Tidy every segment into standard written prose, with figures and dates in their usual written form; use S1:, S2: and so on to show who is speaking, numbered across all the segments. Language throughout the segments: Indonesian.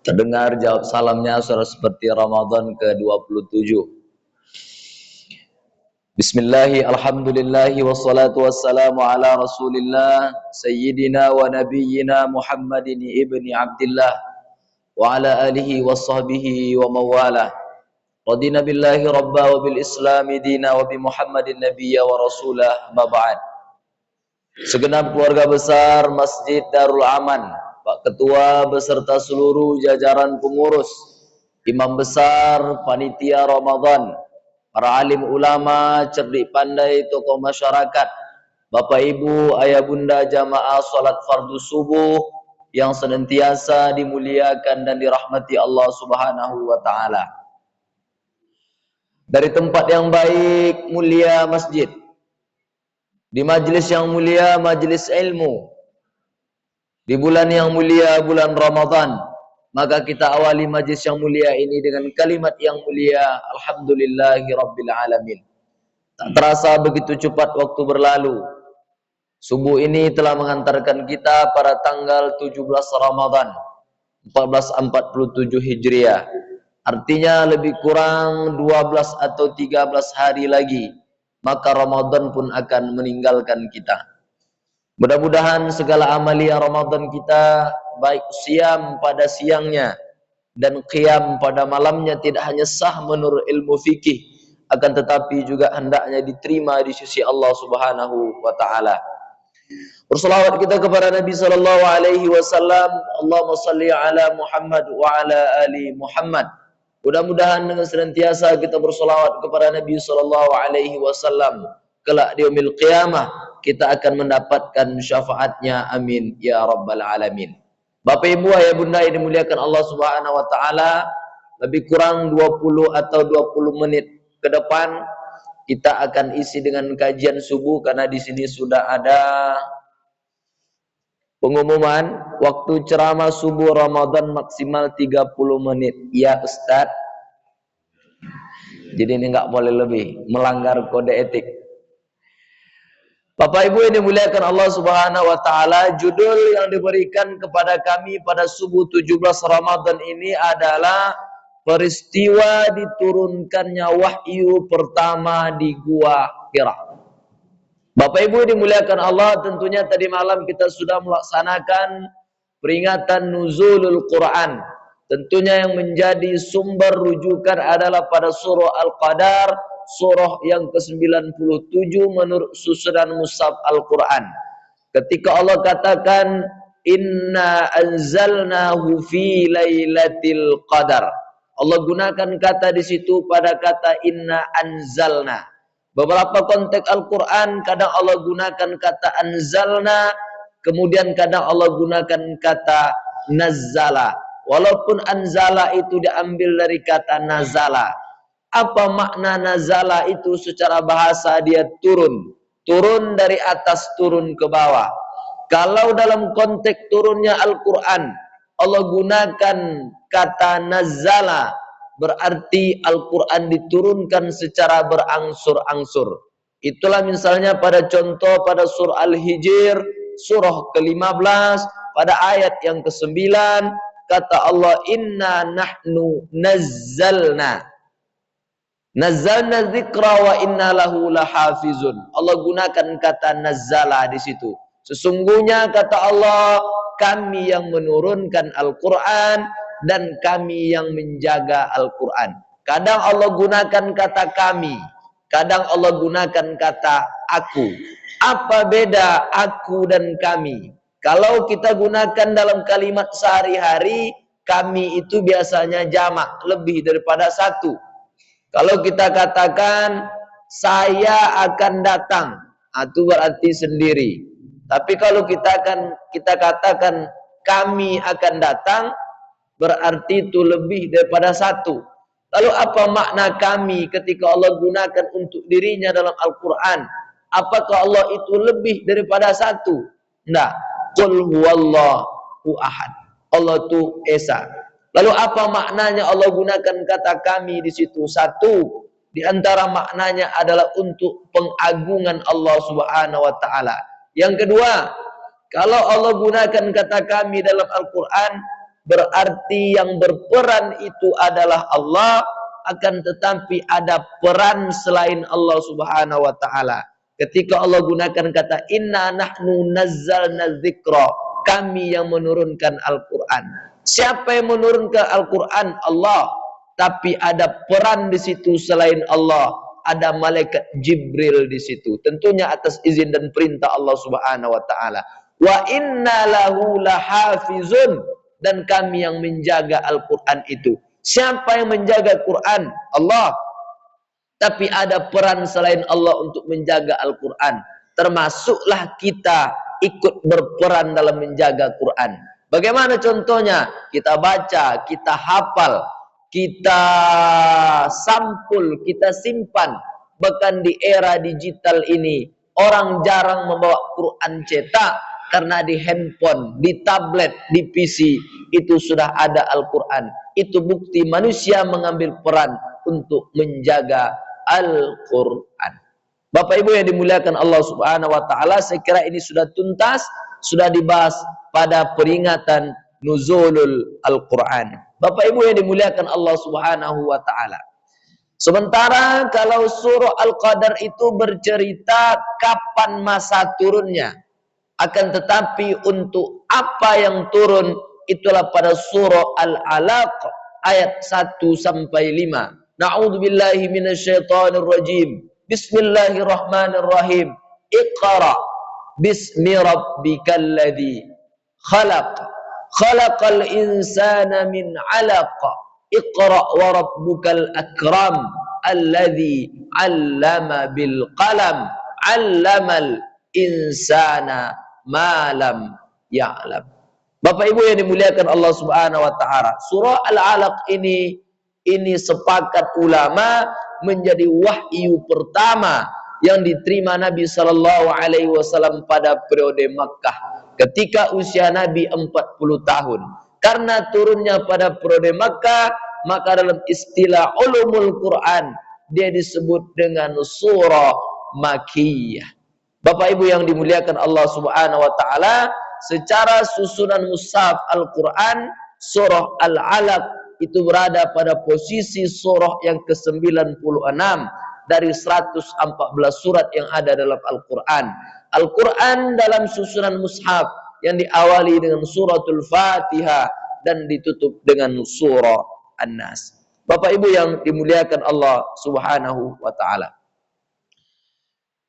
S1: Terdengar jawab salamnya suara seperti Ramadan ke-27. Bismillahi alhamdulillahi wassalatu wassalamu ala rasulillah Sayyidina wa nabiyyina Muhammadin ibni Abdillah wa ala alihi wa sahbihi wa mawalah. Radina billahi rabba wa bil islami dina wa bi Muhammadin nabiyya wa rasulah, ma ba'd. Segenap keluarga besar Masjid Darul Aman, Pak Ketua beserta seluruh jajaran pengurus, imam besar, panitia Ramadan, para alim ulama, cerdik pandai, tokoh masyarakat, Bapak Ibu, ayah bunda jamaah salat fardu subuh yang senantiasa dimuliakan dan dirahmati Allah Subhanahu wa taala. Dari tempat yang baik, mulia masjid, di majlis yang mulia, majlis ilmu, di bulan yang mulia, bulan Ramadan, maka kita awali majlis yang mulia ini dengan kalimat yang mulia, Alhamdulillahi Rabbil Alamin. Tak terasa begitu cepat waktu berlalu. Subuh ini telah mengantarkan kita pada tanggal 17 Ramadan 1447 Hijriah. Artinya lebih kurang 12 atau 13 hari lagi, maka Ramadan pun akan meninggalkan kita. Mudah-mudahan segala amalia Ramadan kita, baik siam pada siangnya dan qiyam pada malamnya, tidak hanya sah menurut ilmu fikih, akan tetapi juga hendaknya diterima di sisi Allah Subhanahu wa taala. Berselawat kita kepada Nabi sallallahu alaihi wasallam, Allahumma shalli ala Muhammad wa ala ali Muhammad. Mudah-mudahan dengan senantiasa kita berselawat kepada Nabi sallallahu alaihi wasallam, kelak di yaumil qiyamah kita akan mendapatkan syafaatnya, amin ya rabbal alamin. Bapak Ibu, ayah bunda yang dimuliakan Allah Subhanahu wa taala, lebih kurang 20 atau 20 menit ke depan kita akan isi dengan kajian subuh, karena di sini sudah ada pengumuman waktu ceramah subuh Ramadan maksimal 30 menit. Ya Ustaz. Jadi ini nggak boleh lebih, melanggar kode etik. Bapak Ibu yang dimuliakan Allah Subhanahu wa taala, judul yang diberikan kepada kami pada subuh 17 Ramadan ini adalah peristiwa diturunkannya wahyu pertama di Gua Hira. Bapak Ibu dimuliakan Allah, tentunya tadi malam kita sudah melaksanakan peringatan nuzulul Quran. Tentunya yang menjadi sumber rujukan adalah pada surah Al-Qadar, surah yang ke-97 menurut susunan mushaf Al-Quran. Ketika Allah katakan, Inna anzalnahu fi lailatul qadar. Allah gunakan kata di situ pada kata inna anzalna. Beberapa konteks Al-Quran kadang Allah gunakan kata anzalna, kemudian kadang Allah gunakan kata nazzala. Walaupun anzala itu diambil dari kata nazala. Apa makna nazala itu secara bahasa? Dia turun. Turun dari atas, turun ke bawah. Kalau dalam konteks turunnya Al-Quran, Allah gunakan kata nazala, berarti Al-Quran diturunkan secara berangsur-angsur. Itulah misalnya pada contoh pada surah Al-Hijr, surah ke-15, pada ayat yang ke-9, kata Allah, Inna nahnu nazzalna dzikra wa inna lahu lahafizun. Allah gunakan kata nazzala di situ. Sesungguhnya kata Allah, kami yang menurunkan Al-Quran dan kami yang menjaga Al-Quran. Kadang Allah gunakan kata kami, kadang Allah gunakan kata aku. Apa beda aku dan kami? Kalau kita gunakan dalam kalimat sehari-hari, kami itu biasanya jamak, lebih daripada satu. Kalau kita katakan saya akan datang, itu berarti sendiri. Tapi kalau kita katakan kami akan datang, berarti itu lebih daripada satu. Lalu apa makna kami ketika Allah gunakan untuk dirinya dalam Al-Quran? Apakah Allah itu lebih daripada satu? Nah, Qul huwallahu ahad. Allah itu Esa. Lalu apa maknanya Allah gunakan kata kami di situ? Satu, di antara maknanya adalah untuk pengagungan Allah Subhanahu wa taala. Yang kedua, kalau Allah gunakan kata kami dalam Al-Quran, berarti yang berperan itu adalah Allah, akan tetapi ada peran selain Allah Subhanahu wa taala. Ketika Allah gunakan kata inna nahnu nazzalna dzikra, kami yang menurunkan Al-Qur'an. Siapa yang menurunkan Al-Qur'an? Allah. Tapi ada peran di situ selain Allah, ada malaikat Jibril di situ. Tentunya atas izin dan perintah Allah Subhanahu wa taala. Wa inna lahu lahafizun, dan kami yang menjaga Al-Qur'an itu. Siapa yang menjaga Quran? Allah. Tapi ada peran selain Allah untuk menjaga Al-Quran. Termasuklah kita ikut berperan dalam menjaga Quran. Bagaimana contohnya? Kita baca, kita hafal, kita sampul, kita simpan. Bahkan di era digital ini, orang jarang membawa Quran cetak, karena di handphone, di tablet, di PC, itu sudah ada Al-Quran. Itu bukti manusia mengambil peran untuk menjaga Al-Quran. Bapak Ibu yang dimuliakan Allah Subhanahu wa taala, saya kira ini sudah tuntas, sudah dibahas pada peringatan nuzulul Al-Quran. Bapak Ibu yang dimuliakan Allah Subhanahu wa taala. Sementara kalau surah Al-Qadar itu bercerita kapan masa turunnya. Akan tetapi untuk apa yang turun, itulah pada surah Al-Alaq ayat 1 sampai 5. Na'udzubillahi minasyaitonir rajim. Bismillahirrahmanirrahim. Iqra bismi rabbikal ladzi khalaq. Khalaqal insana min 'alaq. Iqra wa rabbukal akram. Alladzi 'allama bil qalam. 'Allamal insana malam ya'lam. Bapak Ibu yang dimuliakan Allah Subhanahu wa taala, surah Al-Alaq ini sepakat ulama menjadi wahyu pertama yang diterima Nabi sallallahu alaihi wasallam pada periode Makkah ketika usia Nabi 40 tahun. Karena turunnya pada periode Makkah, maka dalam istilah ulumul Quran dia disebut dengan surah Makkiyah. Bapak Ibu yang dimuliakan Allah Subhanahu wa taala, secara susunan mushaf Al-Qur'an, surah Al-Alaq itu berada pada posisi surah yang ke-96 dari 114 surat yang ada dalam Al-Qur'an. Al-Qur'an dalam susunan mushaf yang diawali dengan suratul Fatihah dan ditutup dengan surah An-Nas. Bapak Ibu yang dimuliakan Allah Subhanahu wa taala.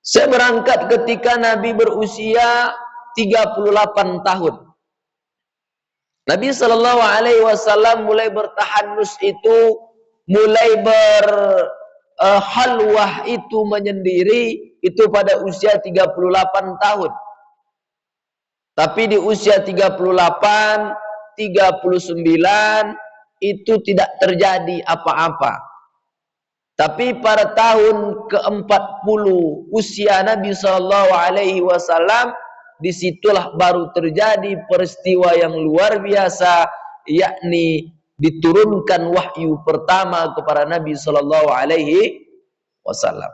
S1: Saya berangkat ketika Nabi berusia 38 tahun. Nabi sallallahu alaihi wasallam mulai bertahanus itu, mulai berhalwah itu menyendiri itu pada usia 38 tahun. Tapi di usia 38, 39 itu tidak terjadi apa-apa. Tapi pada tahun ke-40 usia Nabi sallallahu alaihi wasallam, disitulah baru terjadi peristiwa yang luar biasa, yakni diturunkan wahyu pertama kepada Nabi sallallahu alaihi wasallam.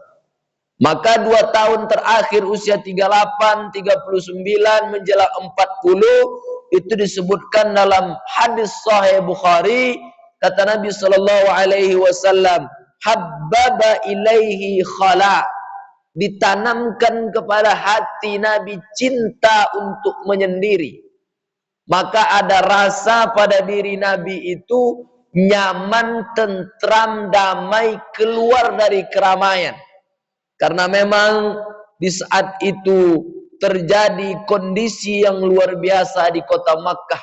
S1: Maka 2 tahun terakhir usia 38, 39 menjelang 40 itu disebutkan dalam hadis sahih Bukhari, kata Nabi sallallahu alaihi wasallam, habbaba ilaihi khala, ditanamkan kepada hati Nabi cinta untuk menyendiri. Maka ada rasa pada diri Nabi itu nyaman, tentram, damai, keluar dari keramaian. Karena memang di saat itu terjadi kondisi yang luar biasa di kota Makkah.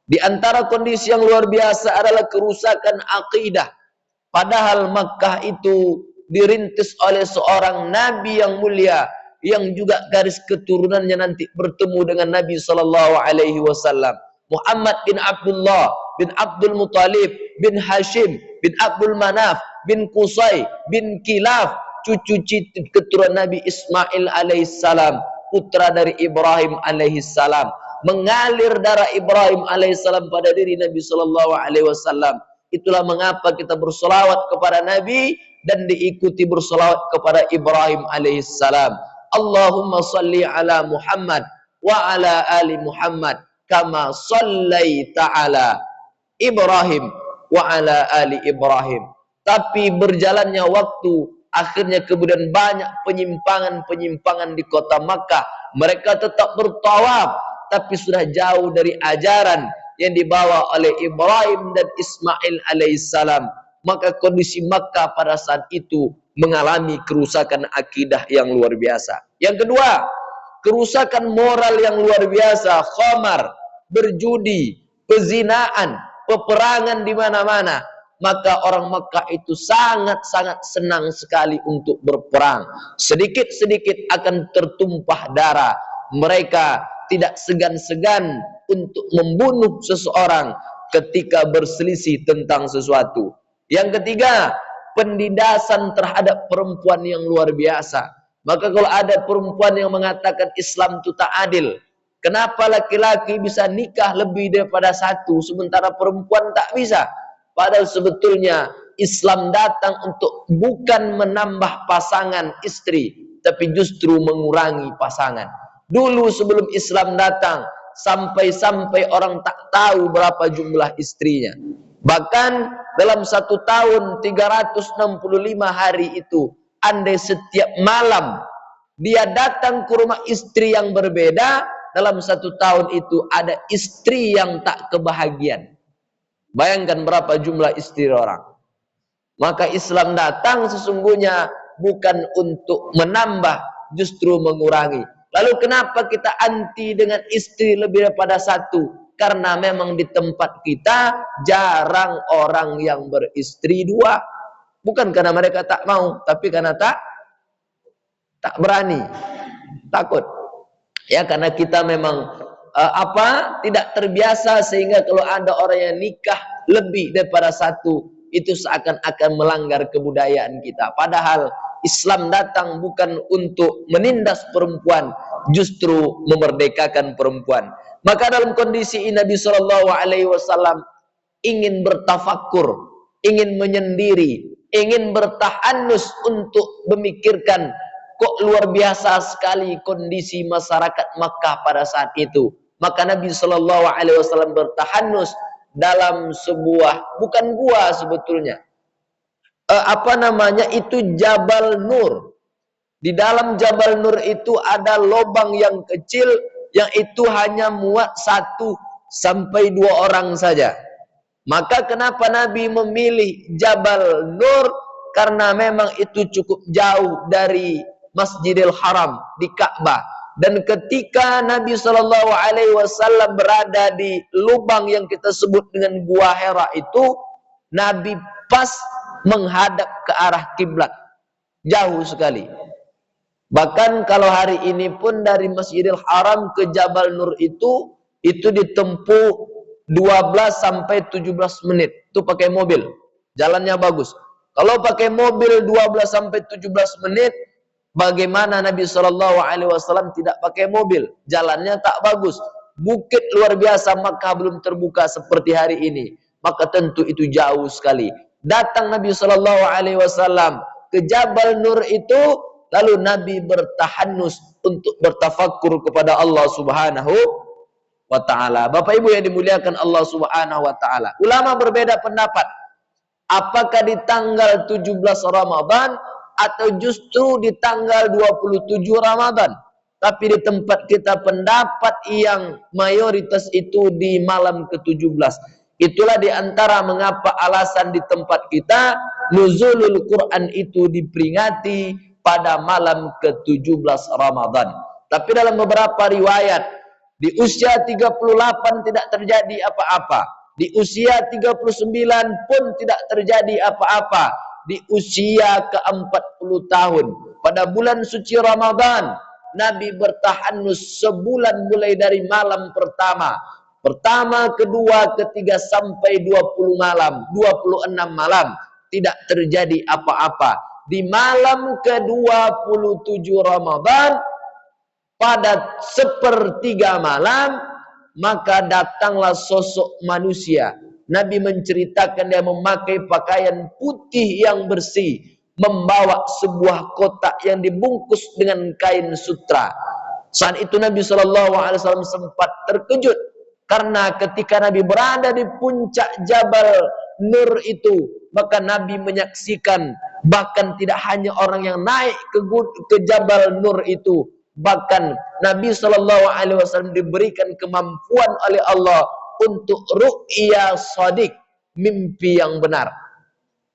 S1: Di antara kondisi yang luar biasa adalah kerusakan akidah. Padahal Makkah itu dirintis oleh seorang Nabi yang mulia, yang juga garis keturunannya nanti bertemu dengan Nabi sallallahu alaihi wasallam. Muhammad bin Abdullah bin Abdul Muttalib bin Hashim bin Abdul Manaf bin Qusay bin Kilaf, cucu keturunan Nabi Ismail alaihissalam, putra dari Ibrahim alaihissalam. Mengalir darah Ibrahim alaihissalam pada diri Nabi sallallahu alaihi wasallam. Itulah mengapa kita bersolawat kepada Nabi dan diikuti bersolawat kepada Ibrahim alaihissalam. Allahumma salli ala Muhammad wa ala ali Muhammad kama sallaita ala Ibrahim wa ala ali Ibrahim. Tapi berjalannya waktu, akhirnya kemudian banyak penyimpangan-penyimpangan di kota Makkah. Mereka tetap bertawaf, tapi sudah jauh dari ajaran yang dibawa oleh Ibrahim dan Ismail alaihissalam. Maka kondisi Makkah pada saat itu mengalami kerusakan akidah yang luar biasa. Yang kedua, kerusakan moral yang luar biasa, khamar, berjudi, pezinaan, peperangan di mana-mana. Maka orang Mekah itu sangat-sangat senang sekali untuk berperang. Sedikit-sedikit akan tertumpah darah. Mereka tidak segan-segan untuk membunuh seseorang ketika berselisih tentang sesuatu. Yang ketiga, penindasan terhadap perempuan yang luar biasa. Maka kalau ada perempuan yang mengatakan Islam itu tak adil, kenapa laki-laki bisa nikah lebih daripada satu, sementara perempuan tak bisa? Padahal sebetulnya Islam datang untuk bukan menambah pasangan istri, tapi justru mengurangi pasangan. Dulu sebelum Islam datang, sampai-sampai orang tak tahu berapa jumlah istrinya. Bahkan dalam satu tahun 365 hari itu, andai setiap malam dia datang ke rumah istri yang berbeda, dalam satu tahun itu ada istri yang tak kebahagiaan. Bayangkan berapa jumlah istri orang. Maka Islam datang sesungguhnya bukan untuk menambah, justru mengurangi. Lalu kenapa kita anti dengan istri lebih daripada satu? Karena memang di tempat kita jarang orang yang beristri dua. Bukan karena mereka tak mau, tapi karena tak berani, takut. Ya, karena kita memang tidak terbiasa, sehingga kalau ada orang yang nikah lebih daripada satu, itu seakan-akan melanggar kebudayaan kita. Padahal Islam datang bukan untuk menindas perempuan, justru memerdekakan perempuan. Maka dalam kondisi ini Nabi SAW ingin bertafakur, ingin menyendiri, ingin bertahanus untuk memikirkan kok luar biasa sekali kondisi masyarakat Makkah pada saat itu. Maka Nabi SAW bertahanus dalam sebuah, bukan gua sebetulnya, itu Jabal Nur. Di dalam Jabal Nur itu ada lubang yang kecil, yang itu hanya muat 1 sampai 2 orang saja. Maka kenapa Nabi memilih Jabal Nur? Karena memang itu cukup jauh dari Masjidil Haram di Ka'bah. Dan ketika Nabi SAW berada di lubang yang kita sebut dengan Gua Hira itu, Nabi pas menghadap ke arah kiblat, jauh sekali. Bahkan kalau hari ini pun dari Masjidil Haram ke Jabal Nur itu ditempuh 12 sampai 17 menit. Itu pakai mobil. Jalannya bagus. Kalau pakai mobil 12 sampai 17 menit, bagaimana Nabi SAW tidak pakai mobil? Jalannya tak bagus. Bukit luar biasa, Makkah belum terbuka seperti hari ini. Maka tentu itu jauh sekali. Datang Nabi SAW ke Jabal Nur itu, lalu Nabi bertahanus untuk bertafakkur kepada Allah Subhanahu wa ta'ala. Bapak Ibu yang dimuliakan Allah Subhanahu wa ta'ala, ulama berbeda pendapat. Apakah di tanggal 17 Ramadan atau justru di tanggal 27 Ramadan? Tapi di tempat kita pendapat yang mayoritas itu di malam ke-17. Itulah diantara mengapa alasan di tempat kita nuzulul Quran itu diperingati pada malam ke-17 Ramadan. Tapi dalam beberapa riwayat, di usia 38 tidak terjadi apa-apa. Di usia 39 pun tidak terjadi apa-apa. Di usia ke-40 tahun, pada bulan suci Ramadan, Nabi bertahanus sebulan mulai dari malam pertama, kedua, ketiga sampai 20 malam, 26 malam, tidak terjadi apa-apa. Di malam ke-27 Ramadan, pada sepertiga malam, maka datanglah sosok manusia. Nabi menceritakan dia memakai pakaian putih yang bersih, membawa sebuah kotak yang dibungkus dengan kain sutra. Saat itu Nabi SAW sempat terkejut. Karena ketika Nabi berada di puncak Jabal Nur itu, maka Nabi menyaksikan bahkan tidak hanya orang yang naik ke Jabal Nur itu, bahkan Nabi SAW diberikan kemampuan oleh Allah untuk ru'ya shadiq, mimpi yang benar.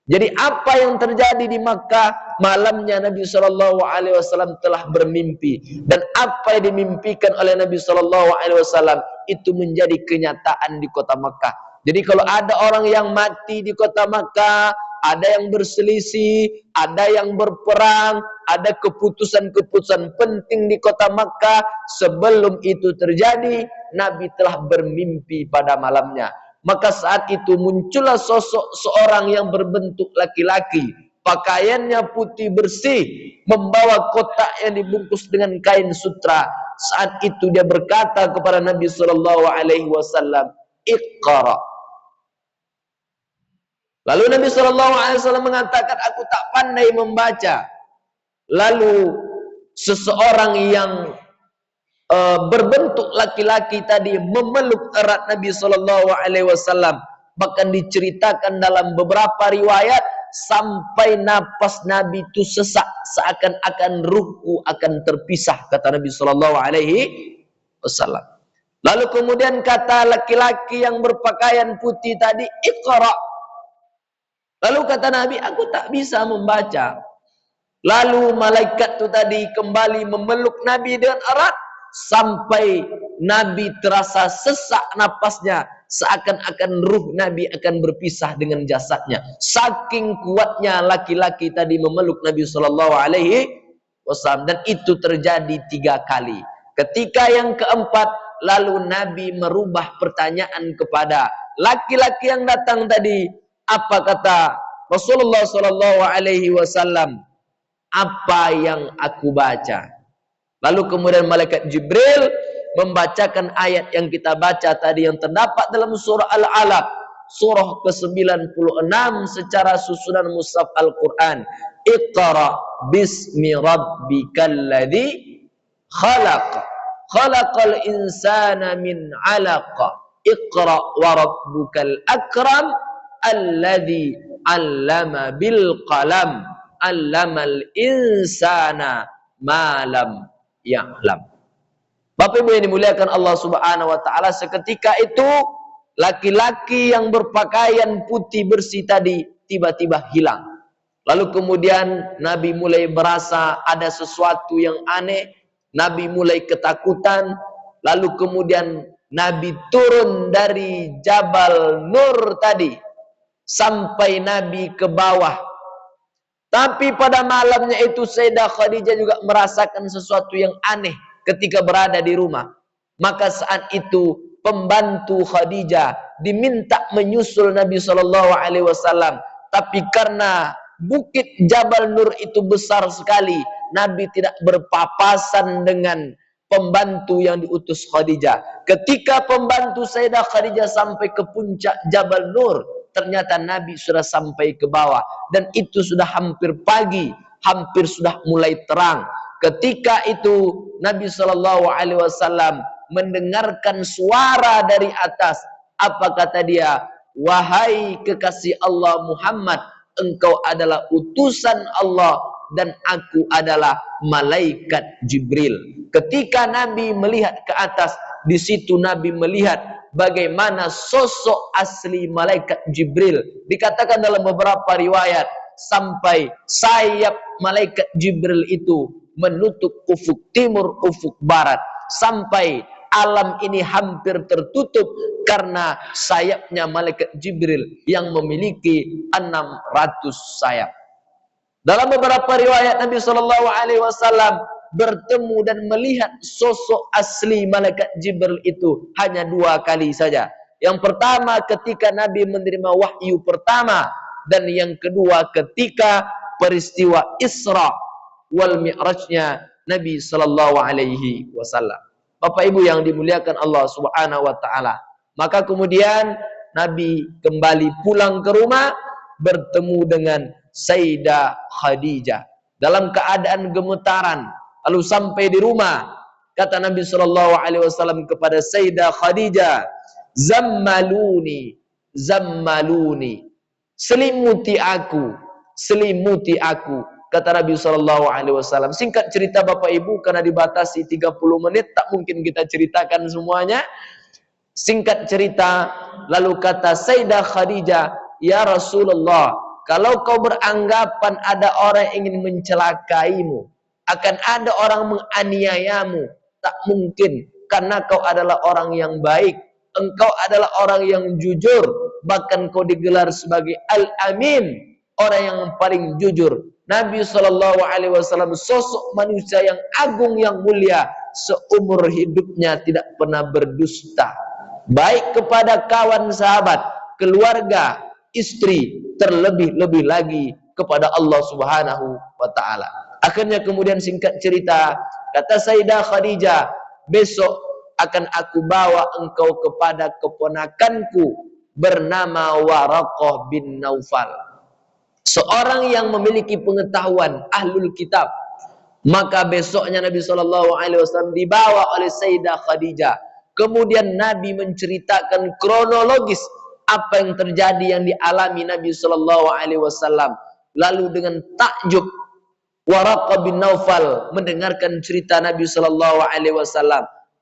S1: Jadi apa yang terjadi di Makkah, malamnya Nabi SAW telah bermimpi, dan apa yang dimimpikan oleh Nabi SAW itu menjadi kenyataan di kota Makkah. Jadi kalau ada orang yang mati di kota Makkah, ada yang berselisih, ada yang berperang, ada keputusan-keputusan penting di kota Makkah, sebelum itu terjadi, Nabi telah bermimpi pada malamnya. Maka saat itu muncullah sosok seorang yang berbentuk laki-laki, pakaiannya putih bersih, membawa kotak yang dibungkus dengan kain sutra. Saat itu dia berkata kepada Nabi SAW, "Iqra." Lalu Nabi SAW mengatakan, "Aku tak pandai membaca." Lalu seseorang yang berbentuk laki-laki tadi memeluk erat Nabi SAW. Bahkan diceritakan dalam beberapa riwayat sampai napas Nabi itu sesak, seakan-akan ruhku akan terpisah, kata Nabi SAW. Lalu kemudian kata laki-laki yang berpakaian putih tadi, "Iqra." Lalu kata Nabi, "Aku tak bisa membaca." Lalu malaikat itu tadi kembali memeluk Nabi dengan erat, sampai Nabi terasa sesak napasnya, seakan-akan ruh Nabi akan berpisah dengan jasadnya. Saking kuatnya laki-laki tadi memeluk Nabi SAW, dan itu terjadi 3 kali. Ketika yang keempat, lalu Nabi merubah pertanyaan kepada laki-laki yang datang tadi. Apa kata Rasulullah SAW? "Apa yang aku baca?" Lalu kemudian malaikat Jibril membacakan ayat yang kita baca tadi, yang terdapat dalam surah Al-Alaq, surah ke-96 secara susunan mushaf Al-Quran. "Iqra bismi rabbikal ladzi khalaq, khalaqal insana min 'alaq, Iqra wa rabbukal akram, alladzi 'allama bil qalam, 'allamal insana ma lam ya'lam." Bapak Ibu yang dimuliakan Allah Subhanahu wa taala, seketika itu laki-laki yang berpakaian putih bersih tadi tiba-tiba hilang. Lalu kemudian Nabi mulai merasa ada sesuatu yang aneh, Nabi mulai ketakutan. Lalu kemudian Nabi turun dari Jabal Nur tadi sampai Nabi ke bawah. Tapi pada malamnya itu Sayyidah Khadijah juga merasakan sesuatu yang aneh ketika berada di rumah. Maka saat itu pembantu Khadijah diminta menyusul Nabi SAW. Tapi karena bukit Jabal Nur itu besar sekali, Nabi tidak berpapasan dengan pembantu yang diutus Khadijah. Ketika pembantu Sayyidah Khadijah sampai ke puncak Jabal Nur, ternyata Nabi sudah sampai ke bawah, dan itu sudah hampir pagi, hampir sudah mulai terang. Ketika itu Nabi SAW mendengarkan suara dari atas. Apa kata dia? "Wahai kekasih Allah Muhammad, engkau adalah utusan Allah dan aku adalah malaikat Jibril." Ketika Nabi melihat ke atas, di situ Nabi melihat bagaimana sosok asli malaikat Jibril. Dikatakan dalam beberapa riwayat sampai sayap malaikat Jibril itu menutup ufuk timur, ufuk barat, sampai alam ini hampir tertutup karena sayapnya malaikat Jibril yang memiliki 600 sayap. Dalam beberapa riwayat Nabi SAW bertemu dan melihat sosok asli malaikat Jibril itu hanya 2 kali saja. Yang pertama ketika Nabi menerima wahyu pertama, dan yang kedua ketika peristiwa Isra wal Mi'rajnya Nabi SAW. Bapak Ibu yang dimuliakan Allah Subhanahu wa taala. Maka kemudian Nabi kembali pulang ke rumah, bertemu dengan Sayyidah Khadijah dalam keadaan gemetaran. Lalu sampai di rumah, kata Nabi SAW kepada Sayyidah Khadijah, zammaluni, zammaluni, selimuti aku, selimuti aku, kata Nabi SAW. Singkat cerita Bapak Ibu, karena dibatasi 30 menit, tak mungkin kita ceritakan semuanya. Singkat cerita, lalu kata Sayyidah Khadijah, ya Rasulullah, kalau kau beranggapan ada orang yang ingin mencelakaimu, akan ada orang menganiayamu, tak mungkin, karena kau adalah orang yang baik, engkau adalah orang yang jujur, bahkan kau digelar sebagai Al-Amin, orang yang paling jujur. Nabi SAW sosok manusia yang agung, yang mulia, seumur hidupnya tidak pernah berdusta, baik kepada kawan, sahabat, keluarga, istri, terlebih-lebih lagi kepada Allah Subhanahu wa taala. Akhirnya kemudian singkat cerita, kata Sayyidah Khadijah, besok akan aku bawa engkau kepada keponakanku bernama Waraqah bin Naufal, seorang yang memiliki pengetahuan ahlul kitab. Maka besoknya Nabi SAW dibawa oleh Sayyidah Khadijah. Kemudian Nabi menceritakan kronologis apa yang terjadi, yang dialami Nabi SAW. Lalu dengan takjub Waraqah bin Naufal mendengarkan cerita Nabi SAW.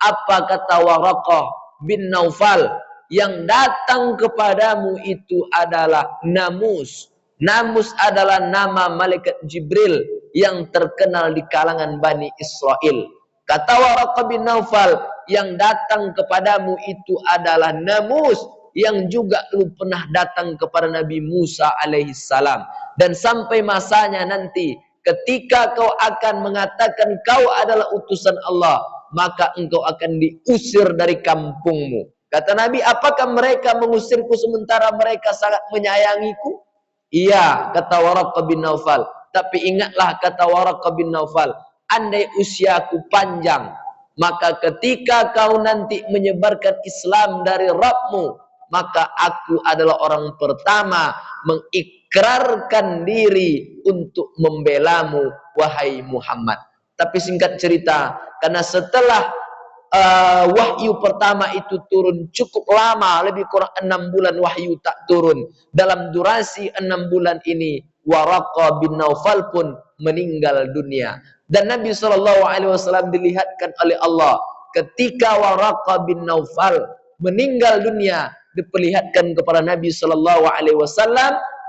S1: Apa kata Waraqah bin Naufal? Yang datang kepadamu itu adalah Namus. Namus adalah nama malaikat Jibril yang terkenal di kalangan Bani Israel. Kata Waraqah bin Naufal, yang datang kepadamu itu adalah Namus, yang juga lu pernah datang kepada Nabi Musa alaihissalam. Dan sampai masanya nanti, ketika kau akan mengatakan kau adalah utusan Allah, maka engkau akan diusir dari kampungmu. Kata Nabi, apakah mereka mengusirku sementara mereka sangat menyayangiku? Iya, kata Waraqah bin Naufal. Tapi ingatlah, kata Waraqah bin Naufal, andai usiaku panjang, maka ketika kau nanti menyebarkan Islam dari Rabbmu, maka aku adalah orang pertama mengikrarkan diri untuk membelamu, wahai Muhammad. Tapi singkat cerita, karena setelah wahyu pertama itu turun cukup lama, lebih kurang 6 bulan wahyu tak turun. Dalam durasi 6 bulan ini, Waraqah bin Naufal pun meninggal dunia. Dan Nabi SAW dilihatkan oleh Allah, ketika Waraqah bin Naufal meninggal dunia, diperlihatkan kepada Nabi SAW,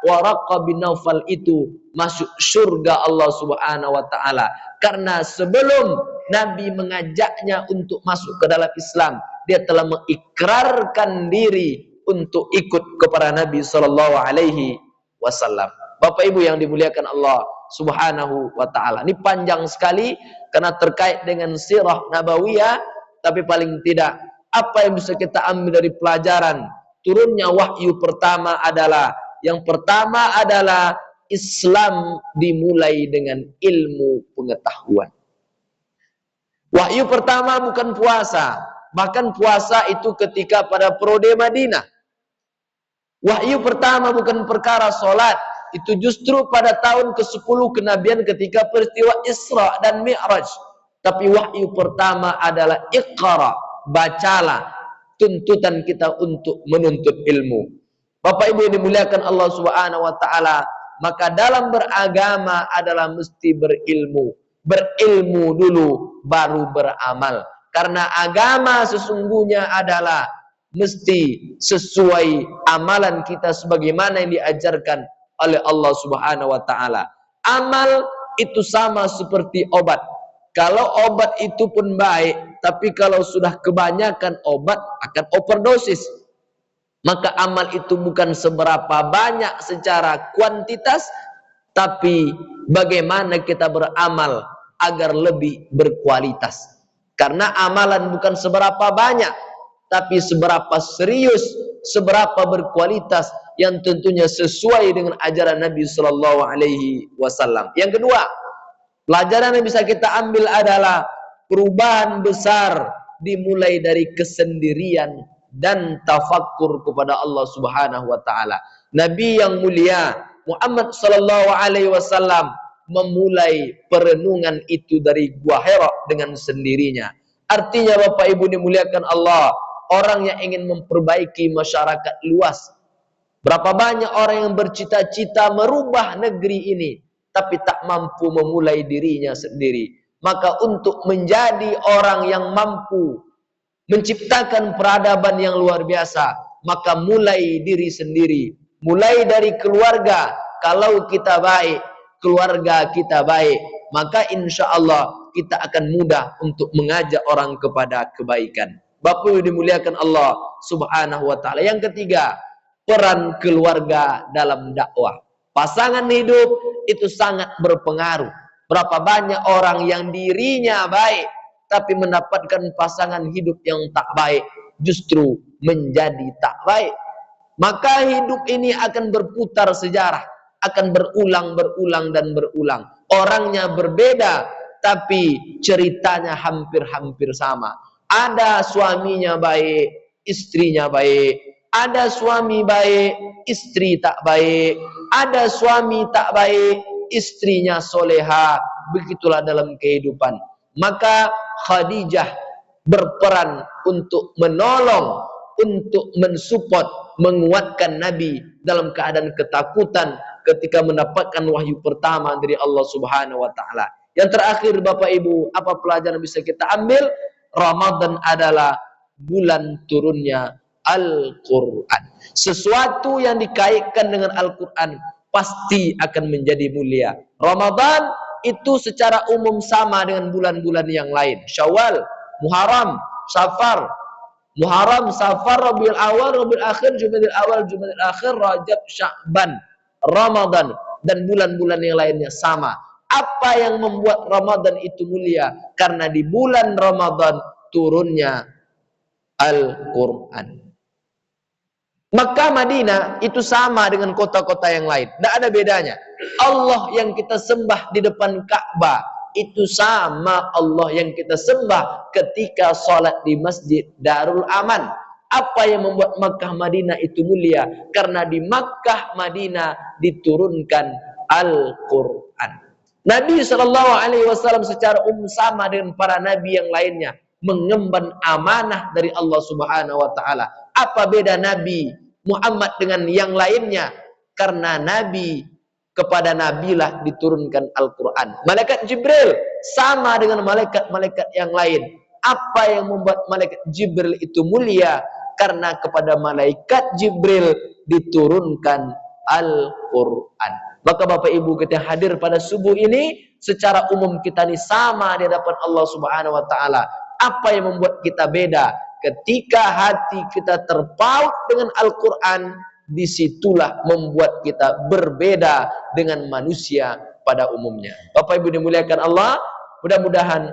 S1: Waraqah bin Naufal itu masuk surga Allah Subhanahu wa taala. Karena sebelum Nabi mengajaknya untuk masuk ke dalam Islam, dia telah mengikrarkan diri untuk ikut kepada Nabi sallallahu alaihi wasallam. Bapak Ibu yang dimuliakan Allah Subhanahu wa taala. Ini panjang sekali karena terkait dengan sirah nabawiyah, tapi paling tidak apa yang bisa kita ambil dari pelajaran turunnya wahyu pertama adalah, yang pertama adalah Islam dimulai dengan ilmu pengetahuan. Wahyu pertama bukan puasa, bahkan puasa itu ketika pada periode Madinah. Wahyu pertama bukan perkara solat, itu justru pada tahun ke-10 kenabian ketika peristiwa Isra dan Mi'raj. Tapi wahyu pertama adalah Iqra, bacalah, tuntutan kita untuk menuntut ilmu. Bapak Ibu yang dimuliakan Allah Subhanahu wa taala, maka dalam beragama adalah mesti berilmu. Berilmu dulu baru beramal. Karena agama sesungguhnya adalah mesti sesuai amalan kita sebagaimana yang diajarkan oleh Allah Subhanahu wa taala. Amal itu sama seperti obat. Kalau obat itu pun baik, tapi kalau sudah kebanyakan obat akan overdosis. Maka amal itu bukan seberapa banyak secara kuantitas, tapi bagaimana kita beramal agar lebih berkualitas. Karena amalan bukan seberapa banyak, tapi seberapa serius, seberapa berkualitas, yang tentunya sesuai dengan ajaran Nabi Sallallahu Alaihi Wasallam. Yang kedua, pelajaran yang bisa kita ambil adalah perubahan besar dimulai dari kesendirian dan tafakkur kepada Allah Subhanahu wa taala. Nabi yang mulia Muhammad sallallahu alaihi wasallam memulai perenungan itu dari Gua Hira dengan sendirinya. Artinya Bapak Ibu dimuliakan Allah, orang yang ingin memperbaiki masyarakat luas. Berapa banyak orang yang bercita-cita merubah negeri ini, tapi tak mampu memulai dirinya sendiri. Maka untuk menjadi orang yang mampu menciptakan peradaban yang luar biasa, maka mulai diri sendiri, mulai dari keluarga. Kalau kita baik, keluarga kita baik, maka insya Allah kita akan mudah untuk mengajak orang kepada kebaikan. Bapak Ibu dimuliakan Allah Subhanahu wa taala. Yang ketiga, peran keluarga dalam dakwah. Pasangan hidup itu sangat berpengaruh. Berapa banyak orang yang dirinya baik tapi mendapatkan pasangan hidup yang tak baik, justru menjadi tak baik. Maka hidup ini akan berputar sejarah, akan berulang dan berulang. Orangnya berbeda, tapi ceritanya hampir-hampir sama. Ada suaminya baik, istrinya baik. Ada suami baik, istri tak baik. Ada suami tak baik, istrinya soleha. Begitulah dalam kehidupan. Maka Khadijah berperan untuk menolong, untuk mensupport, menguatkan Nabi dalam keadaan ketakutan ketika mendapatkan wahyu pertama dari Allah Subhanahu wa taala. Yang terakhir Bapak Ibu, apa pelajaran bisa kita ambil? Ramadan adalah bulan turunnya Al-Quran. Sesuatu yang dikaitkan dengan Al-Quran pasti akan menjadi mulia. Ramadan itu secara umum sama dengan bulan-bulan yang lain. Syawal, Muharram, Safar, Rabiul Awal, Rabiul Akhir, Jumadil Awal, Jumadil Akhir, Rajab, Sya'ban, Ramadan, dan bulan-bulan yang lainnya sama. Apa yang membuat Ramadan itu mulia? Karena di bulan Ramadan turunnya Al-Quran. Makkah, Madinah itu sama dengan kota-kota yang lain. Tidak ada bedanya. Allah yang kita sembah di depan Ka'bah itu sama Allah yang kita sembah ketika sholat di Masjid Darul Aman. Apa yang membuat Makkah, Madinah itu mulia? Karena di Makkah, Madinah diturunkan Al-Quran. Nabi SAW secara umum sama dengan para nabi yang lainnya, mengemban amanah dari Allah Subhanahu wa taala. Apa beda Nabi Muhammad dengan yang lainnya? Karena Nabi, kepada nabilah diturunkan Al-Quran. Malaikat Jibril sama dengan malaikat-malaikat yang lain. Apa yang membuat malaikat Jibril itu mulia? Karena kepada malaikat Jibril diturunkan Al-Quran. Maka Bapak Ibu kita hadir pada subuh ini, secara umum kita ini sama di hadapan Allah Subhanahu wa taala. Apa yang membuat kita beda? Ketika hati kita terpaut dengan Al-Quran, disitulah membuat kita berbeda dengan manusia pada umumnya. Bapak Ibu dimuliakan Allah, mudah-mudahan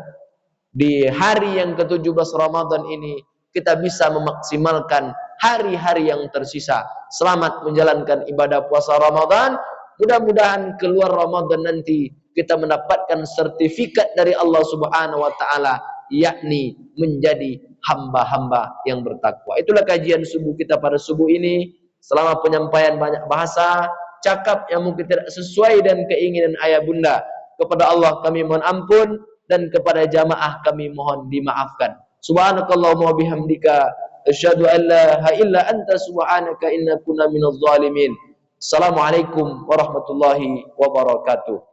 S1: di hari yang ke-17 Ramadan ini kita bisa memaksimalkan hari-hari yang tersisa. Selamat menjalankan ibadah puasa Ramadan. Mudah-mudahan keluar Ramadan nanti kita mendapatkan sertifikat dari Allah Subhanahu wa taala, yakni menjadi hamba-hamba yang bertakwa. Itulah kajian subuh kita pada subuh ini. Selama penyampaian banyak bahasa, cakap yang mungkin tidak sesuai dan keinginan ayah bunda, kepada Allah kami mohon ampun, dan kepada jamaah kami mohon dimaafkan. Subhanakallahumma bihamdika asyhadu an la ilaha illa anta subhanaka inna kunna minadh dhalimin. Assalamualaikum warahmatullahi wabarakatuh.